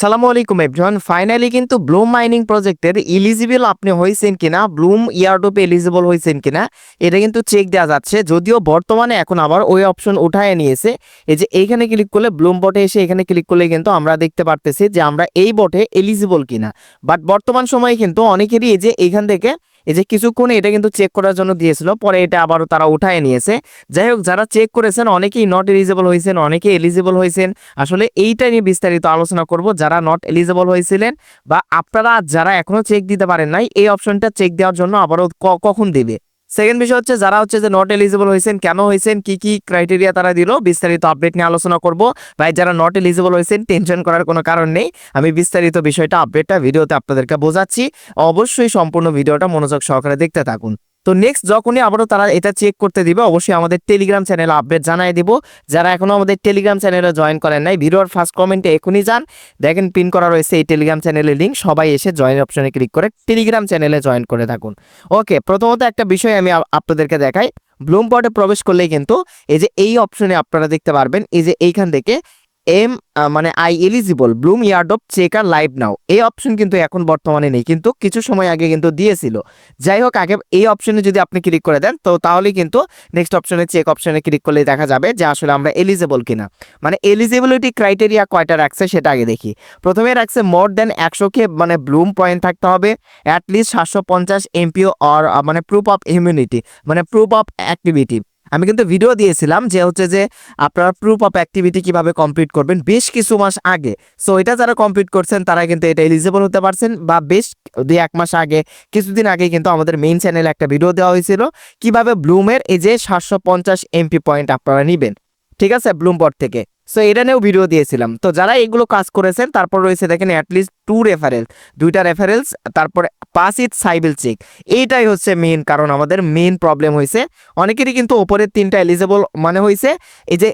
সালামু আলাইকুম everyone. Finally কিন্তু ব্লুম মাইনিং প্রজেক্টের এলিজিবল আপনি হয়েছেন কিনা, ব্লুম ইয়ারড্রপে এলিজিবল হয়েছেন কিনা এটা কিন্তু চেক দেওয়া যাচ্ছে। যদিও বর্তমানে এখন আবার ওই অপশন উঠায় নিয়েছে। এই যে এইখানে ক্লিক করলে ব্লুম বটে এসে এখানে ক্লিক করলে কিন্তু আমরা দেখতে পারতেছি যে আমরা এই বটে এলিজিবল কিনা। বাট বর্তমান সময়ে কিন্তু অনেকেরই এই যে এইখান থেকে এই যে কিছুক্ষণ এটা কিন্তু চেক করার জন্য দিয়েছিল, পরে এটা আবারও তারা উঠায় নিয়েছে। যাই হোক, যারা চেক করেছেন অনেকেই নট এলিজিবল হয়েছেন, অনেকেই এলিজিবল হয়েছেন। আসলে এইটা নিয়ে বিস্তারিত আলোচনা করব। যারা নট এলিজিবল হয়েছিলেন বা আপনারা যারা এখনো চেক দিতে পারেন নাই, এই অপশনটা চেক দেওয়ার জন্য আবারও কখন দিবে। সেকেন্ড বিষয় হচ্ছে যারা হচ্ছে যে নট এলিজিবল হয়েছেন, কেন হয়েছেন, কি কি ক্রাইটেরিয়া তারা দিল, বিস্তারিত আপডেট নিয়ে আলোচনা করব। ভাই যারা নট এলিজিবল হয়েছেন টেনশন করার কোনো কারণ নেই, আমি বিস্তারিত বিষয়টা আপডেটটা ভিডিওতে আপনাদেরকে বোঝাচ্ছি। অবশ্যই সম্পূর্ণ ভিডিওটা মনোযোগ সহকারে দেখতে থাকুন। তো নেক্সট যখনই আবারও তারা এটা চেক করতে দিবে, অবশ্যই আমাদের টেলিগ্রাম চ্যানেলে আপডেট জানাই দিব। যারা এখনো আমাদের টেলিগ্রাম চ্যানেলে জয়েন করেন নাই, ভিডিওর ফার্স্ট কমেন্টে এখনই যান, দেখেন পিন করা রয়েছে এই টেলিগ্রাম চ্যানেলের লিঙ্ক। সবাই এসে জয়েন অপশনে ক্লিক করে টেলিগ্রাম চ্যানেলে জয়েন করে থাকুন। ওকে, প্রথমত একটা বিষয় আমি আপনাদেরকে দেখাই। ব্লুম পটে প্রবেশ করলেই কিন্তু এই যে এই অপশনে আপনারা দেখতে পারবেন, এই যে এইখান থেকে মানে I eligible Bloom airdrop checker live নাও, এই অপশন কিন্তু এখন বর্তমানে নেই, কিন্তু কিছু সময় আগে কিন্তু দিয়েছিল। যাই হোক, আগে এই অপশনে যদি আপনি ক্লিক করে দেন তো তাহলে কিন্তু নেক্সট অপশনে চেক অপশনে ক্লিক করলে দেখা যাবে যে আসলে আমরা এলিজিবল কিনা। মানে এলিজিবিলিটি ক্রাইটেরিয়া কয়টা রাখছে সেটা আগে দেখি। প্রথমে রাখছে মোর দেন 100 মানে ব্লুম পয়েন্ট থাকতে হবে, অ্যাটলিস্ট 750 এমপিও অর মানে প্রুফ অফ ইমিউনিটি, মানে প্রুফ অফ অ্যাক্টিভিটি। আমি কিন্তু ভিডিও দিয়েছিলাম যে হচ্ছে যে আপনারা প্রুফ অফ অ্যাক্টিভিটি কিভাবে কমপ্লিট করবেন বেশ কিছু মাস আগে। সো এটা যারা কমপ্লিট করছেন তারা কিন্তু এটা এলিজিবল হতে পারছেন, বা বেশ 2-1 মাস আগে, কিছুদিন আগে কিন্তু আমাদের মেইন চ্যানেলে একটা ভিডিও দেওয়া হয়েছিল কিভাবে ব্লুমের এই যে 750 এমপি পয়েন্ট আপনারা নেবেন, ঠিক আছে, ব্লুম বট থেকে। সো এটা নিয়েও ভিডিও দিয়েছিলাম। তো যারা এগুলো কাজ করেছেন, তারপর রয়েছে দেখেন অ্যাটলিস্ট 2 রেফারেন্স, তারপরে পাস ইট সাইবেল চেক। এইটাই হচ্ছে মেইন কারণ, আমাদের মেইন প্রবলেম হয়েছে। অনেকেরই কিন্তু ওপরের 3টা এলিজিবল মানে হয়েছে, এই যে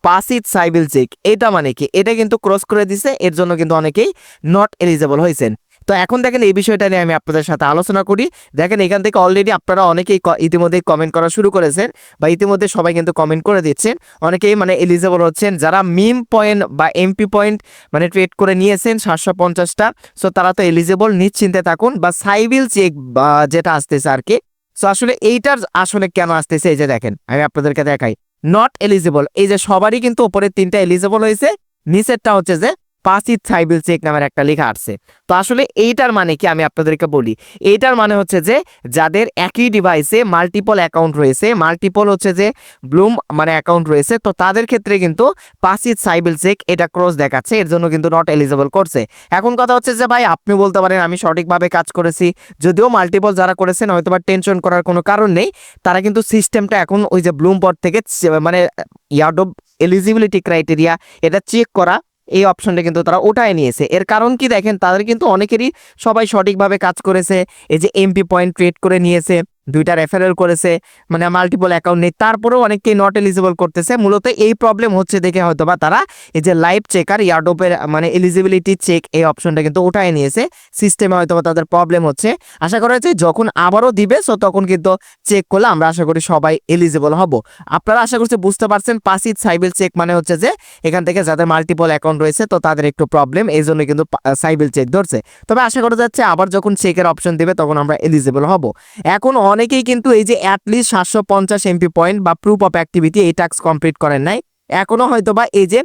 পাস ইট সাইবেল চেক এটা মানে কি, এটা কিন্তু ক্রস করে দিছে, এর জন্য কিন্তু অনেকেই নট এলিজিবল হয়েছেন। তো এখন দেখেন এই বিষয়টা নিয়ে আমি আপনাদের সাথে আলোচনা করি। দেখেন এখান থেকে অলরেডি আপনারা অনেকেই ইতিমধ্যে কমেন্ট করা শুরু করেছেন, বা ইতিমধ্যে সবাই কিন্তু কমেন্ট করে দিচ্ছেন। অনেকেই মানে এলিজিবল হচ্ছেন যারা মিম পয়েন্ট বা এমপি পয়েন্ট মানে ট্রেড করে নিয়েছেন 750টা। সো তারা তো এলিজিবল, নিশ্চিন্তে থাকুন। বা সাইবিল চেক বা যেটা আসতেছে আর কি, সো আসলে এইটার আসলে কেন আসতেছে, এই যে দেখেন আমি আপনাদেরকে দেখাই। নট এলিজিবল, এই যে সবারই কিন্তু উপরের 3টা এলিজিবল হয়েছে, নিচেরটা হচ্ছে যে পাসিভ সাইবিল চেক নামের একটা লেখা আছে। তো আসলে এইটার মানে কি আমি আপনাদেরকে বলি। এইটার মানে হচ্ছে যে যাদের একই ডিভাইসে মাল্টিপল অ্যাকাউন্ট রয়েছে, মাল্টিপল হচ্ছে যে ব্লুম মানে অ্যাকাউন্ট রয়েছে, তো তাদের ক্ষেত্রে কিন্তু পাসিভ সাইবিল চেক এটা ক্রস দেখাচ্ছে, এর জন্য কিন্তু নট এলিজিবল করছে। এখন কথা হচ্ছে যে ভাই আপনি বলতে পারেন আমি সঠিকভাবে কাজ করেছি, যদিও মাল্টিপল যারা করেছেন হয়তো বা টেনশন করার কোনো কারণ নেই। তারা কিন্তু সিস্টেমটা এখন ওই যে ব্লুম বট থেকে মানে ইয়ারড্রপ এলিজিবিলিটি ক্রাইটেরিয়া এটা চেক করা, এই অপশনটা কিন্তু তারা ওঠায় নিয়েছে। এর কারণ কি দেখেন, তাদের কিন্তু অনেকেরই সবাই সঠিকভাবে কাজ করেছে। এই যে এমপি পয়েন্ট ক্রিয়েট করে নিয়েছে, 2টা রেফারেল করেছে, মানে মাল্টিপল অ্যাকাউন্ট নেই, তারপরেও অনেককেই নট এলিজিবল করতেছে। মূলত এই প্রবলেম হচ্ছে দেখে হয়তোবা তারা এই যে লাইভ চেকার ইয়ারড্রপের মানে এলিজিবিলিটি চেক এই অপশনটা কিন্তু ওঠায় নিয়েছে। সিস্টেমে হয়তোবা তাদের প্রবলেম হচ্ছে। আশা করা হচ্ছে যখন আবারও দিবে সো তখন কিন্তু চেক করলে আমরা আশা করি সবাই এলিজিবল হব। আপনারা আশা করছি বুঝতে পারছেন, পাসিভ সাইবিল চেক মানে হচ্ছে যে এখান থেকে যাদের মাল্টিপল অ্যাকাউন্ট রয়েছে তো তাদের একটু প্রবলেম, এই জন্য কিন্তু সাইবিল চেক ধরছে। তবে আশা করা যাচ্ছে আবার যখন চেকের অপশন দেবে তখন আমরা এলিজিবল হব। এখন অনেকেই কিন্তু এই যে অ্যাটলিস্ট 750 এমপি পয়েন্ট বা প্রুফ অফ অ্যাক্টিভিটি এই টাস্ক কমপ্লিট করেন নাই এখনো, হয়তো বা এই যে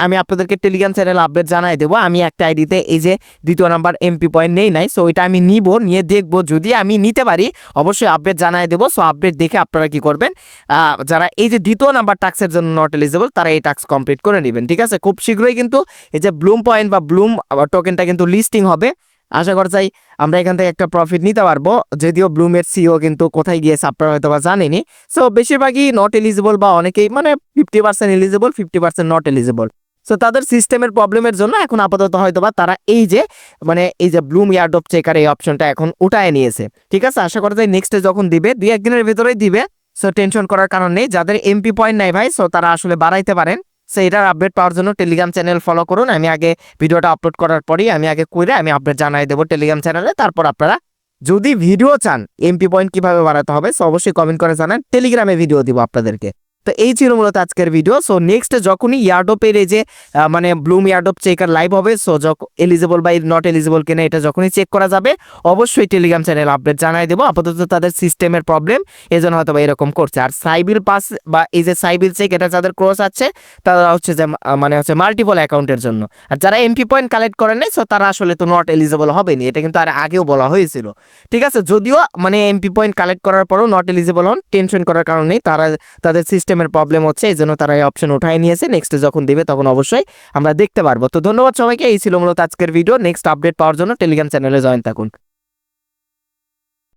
আমি আপনাদেরকে টেলিগ্রাম চ্যানেল আপডেট জানাই দেবো। আমি একটা আইডিতে এই যে 2য় নাম্বার এমপি পয়েন্ট নেই নাই, সো এটা আমি নিয়ে দেখবো, যদি আমি নিতে পারি অবশ্যই আপডেট জানাই দেবো। সো আপডেট দেখে আপনারা কি করবেন, যারা এই যে 2য় নাম্বার টাস্কের জন্য নট এলিজিবল তারা এই টাস্ক কমপ্লিট করে নেবেন, ঠিক আছে। খুব শীঘ্রই কিন্তু এই যে ব্লুম পয়েন্ট বা ব্লুম টোকেনটা কিন্তু লিস্টিং হবে। আশা করা যায় আমরা এখান থেকে একটা প্রফিট নিতে পারবো। যদিও ব্লুমের সিও কিন্তু কোথায় গিয়েছে আপনারা হয়তো বা জানেনি। সো বেশিরভাগই নট এলিজিবল, বা অনেকেই মানে 50% এলিজিবল, 50% নট এলিজিবল। সো তাদের সিস্টেমের প্রবলেমের জন্য এখন আপাতত হয়তো বা তারা এই যে মানে এই যে ব্লুম ইয়ারড্রপ চেকার এই অপশনটা এখন উঠায় নিয়েছে, ঠিক আছে। আশা করা যায় নেক্সটে যখন দিবে 2-1 দিনের ভিতরেই দিবে। সো টেনশন করার কারণ নেই। যাদের এমপি পয়েন্ট নাই ভাই, সো তারা আসলে বাড়াইতে পারেন। সো এটার আপডেট পাওয়ার জন্য টেলিগ্রাম চ্যানেল ফলো করুন। আমি আগে ভিডিওটা আপলোড করার পরই আমি আগে কইরে আমি আপডেট জানাই দেবো টেলিগ্রাম চ্যানেলে। তারপর আপনারা যদি ভিডিও চান এমপি পয়েন্ট কিভাবে বাড়াতে হবে সো অবশ্যই কমেন্ট করে জানান, টেলিগ্রামে ভিডিও দিব আপনাদেরকে। তো এই ছিল মূলত আজকের ভিডিও। সো নেক্সট যখনই ইয়ারড্রপের এই যে মানে ব্লুম ইয়ারড্রপ চেকার লাইভ হবে, সো এলিজিবল বা নট এলিজিবল কিনা এটা যখনই চেক করা যাবে অবশ্যই টেলিগ্রাম চ্যানেল আপডেট জানাই দেবো। আপাতত তাদের সিস্টেমের প্রবলেম, এই জন্য হয়তো বা এরকম করছে। আর সাইবিল পাস বা এই যে সাইবিল চেক এটা যাদের ক্রস আছে তারা হচ্ছে যে মানে হচ্ছে মাল্টিপল অ্যাকাউন্টের জন্য। আর যারা এমপি পয়েন্ট কালেক্ট করে নেই, সো তারা আসলে তো নট এলিজিবল হবেনি, এটা কিন্তু আর আগেও বলা হয়েছিল। ঠিক আছে, যদিও মানে এমপি পয়েন্ট কালেক্ট করার পরও নট এলিজিবল হন, টেনশন করার কারণ নেই, তাদের সিস্টেমের প্রবলেম হচ্ছে, এই জন্য তারা এই অপশন উঠাই নিয়েছে। নেক্সট যখন দেবে তখন অবশ্যই আমরা দেখতে পারবো। তো ধন্যবাদ সবাইকে, এই ছিল মূলত আজকের ভিডিও। নেক্সট আপডেট পাওয়ার জন্য টেলিগ্রাম চ্যানেলে জয়েন থাকুন।